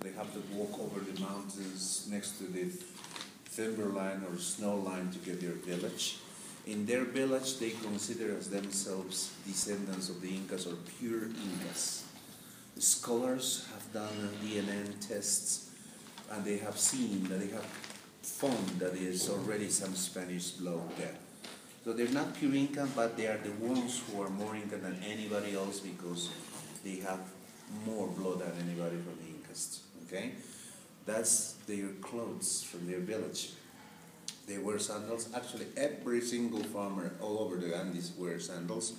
They have to walk over the mountains next to the timberline or snow line to get their village. In their village, they consider as themselves descendants of the Incas or pure Incas. The scholars have done DNA tests, and they have seen that they have found that there is already some Spanish blood there. So they're not pure Inca, but they are the ones who are more Inca than anybody else because they have more blood than anybody from the Incas. Okay, that's their clothes from their village. They wear sandals. Actually, every single farmer all over the Andes wears sandals.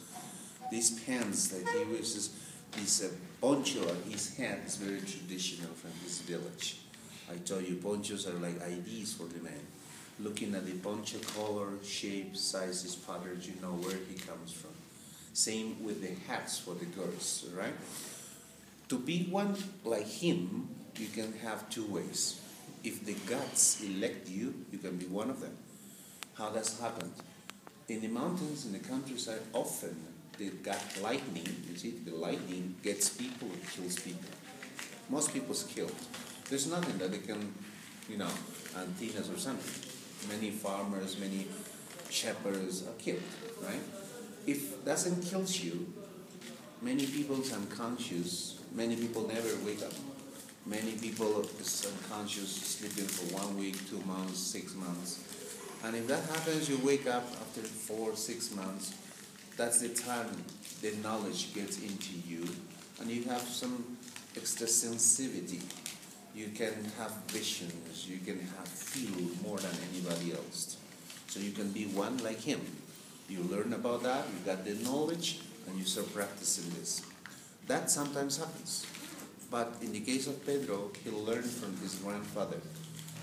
These pants that he uses, this poncho on his head is very traditional from his village. I told you, ponchos are like IDs for the man. Looking at the poncho color, shape, sizes, patterns, you know where he comes from. Same with the hats for the girls, right? To be one like him, you can have two ways. If the gods elect you, you can be one of them. How does happen? In the mountains, in the countryside, often they got lightning. You see, the lightning gets people and kills people. Most people's killed. There's nothing that they can, antennas or something. Many farmers, many shepherds are killed, right? If doesn't kill you, many people's unconscious, many people never wake up. Many people is unconscious, sleeping for 1 week, 2 months, 6 months. And if that happens, you wake up after 4, 6 months, that's the time the knowledge gets into you, and you have some extra sensitivity. You can have visions, you can feel more than anybody else. So you can be one like him. You learn about that, you got the knowledge, and you start practicing this. That sometimes happens. But in the case of Pedro, he learned from his grandfather,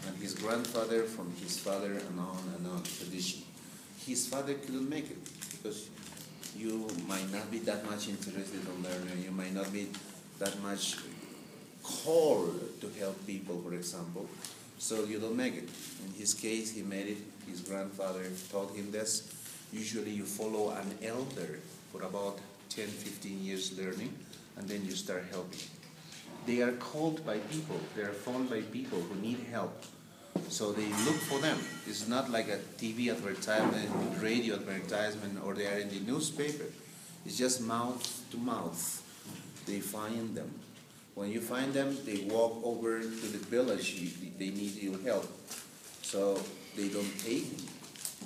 and his grandfather from his father, and on tradition. His father couldn't make it, because you might not be that much interested in learning, you might not be that much called to help people, for example, so you don't make it. In his case, he made it. His grandfather taught him this. Usually you follow an elder for about 10, 15 years learning, and then you start helping. They are called by people, they are found by people who need help. So they look for them. It's not like a TV advertisement, radio advertisement, or they are in the newspaper. It's just mouth to mouth. They find them. When you find them, they walk over to the village. They need your help. So they don't pay you.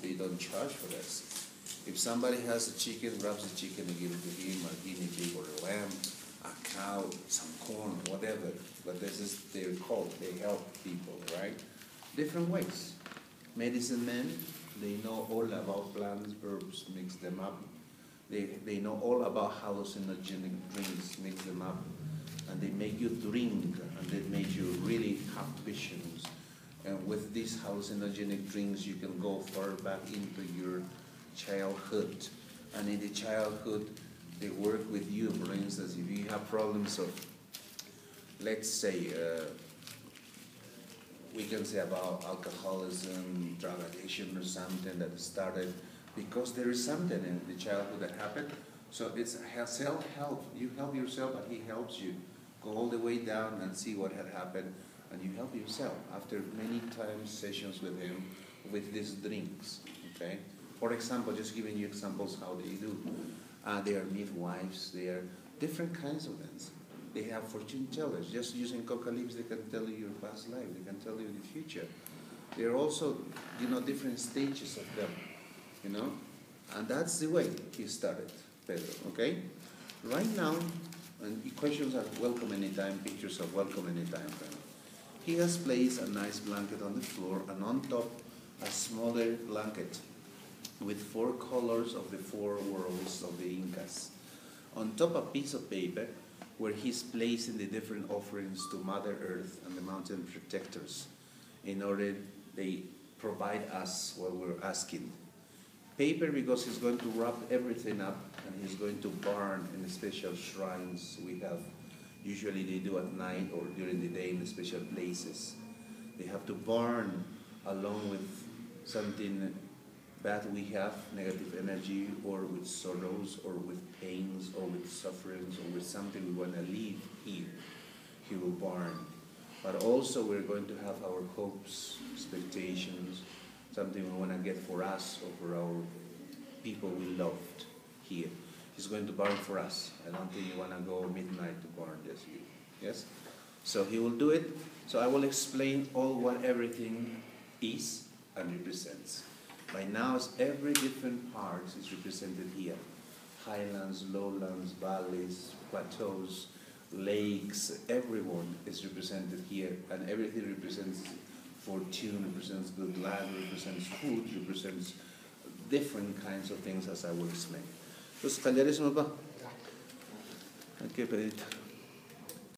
They don't charge for this. If somebody has a chicken, grabs a chicken and gives it to him, a guinea pig or a lamb, a cow, some corn, whatever. But this is their call. They help people, right? Different ways. Medicine men, they know all about plants, herbs, mix them up. They know all about hallucinogenic drinks, mix them up. And they make you drink, and they make you really have visions. And with these hallucinogenic drinks, you can go far back into your childhood. And in the childhood, they work with you. For instance, if you have problems of, let's say, we can say about alcoholism, drug addiction, or something that started because there is something in the childhood that happened. So it's self-help. You help yourself, but he helps you. Go all the way down and see what had happened, and you help yourself after many times sessions with him with these drinks. Okay. For example, just giving you examples how they do. They are midwives. They are different kinds of things. They have fortune tellers. Just using coca leaves, they can tell you your past life. They can tell you the future. There are also, different stages of them. And that's the way he started, Pedro. Okay. Right now. And questions are welcome anytime, pictures are welcome anytime. He has placed a nice blanket on the floor, and on top a smaller blanket with 4 colors of the 4 worlds of the Incas. On top a piece of paper where he's placing the different offerings to Mother Earth and the mountain protectors in order they provide us what we're asking. Paper because he's going to wrap everything up and he's going to burn in the special shrines we have. Usually they do at night or during the day in the special places. They have to burn along with something bad we have, negative energy, or with sorrows, or with pains, or with sufferings, or with something we want to leave here. He will burn. but also we're going to have our hopes, expectations, something we want to get for us or for our people we loved here. He's going to burn for us. I don't think you want to go midnight to burn this. Yes? So he will do it. So I will explain what everything is and represents. By now, every different part is represented here. Highlands, lowlands, valleys, plateaus, lakes, everyone is represented here. And everything represents fortune, represents good land, represents food, represents different kinds of things as I will explain. Entonces, ¿callaremos ba? Okay, Pedrito.